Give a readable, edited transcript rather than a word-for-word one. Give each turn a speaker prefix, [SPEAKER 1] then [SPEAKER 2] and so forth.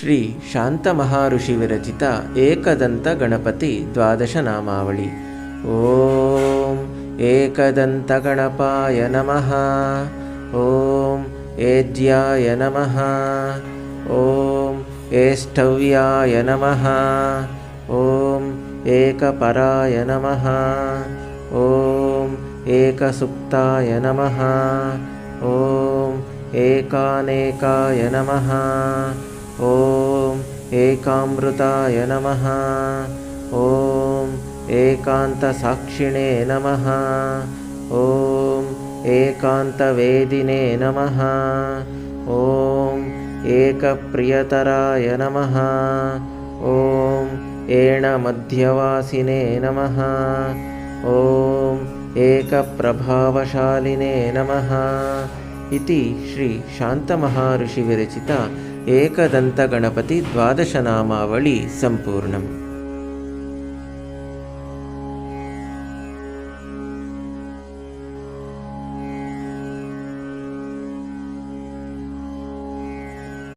[SPEAKER 1] ಶ್ರೀ ಶಾಂತಮಹಾಋಷಿ ವಿರಚಿತ ಏಕದಂತಗಣಪತಿ ದ್ವಾದಶನಾಮಾವಳಿ. ಓಂ ಏಕದಂತಗಣಪಾಯ ನಮಃ. ಓಂ ಏಜ್ಯಾಯ ನಮಃ. ಓಂ ಏಷ್ಟವ್ಯಾಯ ನಮಃ. ಓಂ ಏಕಪರಾಯ ನಮಃ. ಓಂ ಏಕಸುಪ್ತಾಯ ನಮಃ. ಓಂ ಏಕಾನೇಕಾಯ ನಮಃ. ಓಂ ಏಕಾಮೃತಾಯ ನಮಃ. ಓಂ ಏಕಾಂತಸಾಕ್ಷಿಣೇ ನಮಃ. ಓಂ ಏಕಾಂತವೇದಿನೇ ನಮಃ. ಓಂ ಏಕಪ್ರಿಯತರಾಯ ನಮಃ. ಓಂ ಏಣಮಧ್ಯವಾಸಿನೇ ನಮಃ. ಓಂ ಏಕಪ್ರಭಾವಶಾಲಿನೇ ನಮಃ. ಇತಿ ಶ್ರೀ ಶಾಂತಮಹಾಋಷಿ ವಿರಚಿತ ಏಕದಂತಗಣಪತಿ ದ್ವಾದಶನಾಮಾವಳಿ ಸಂಪೂರ್ಣಂ.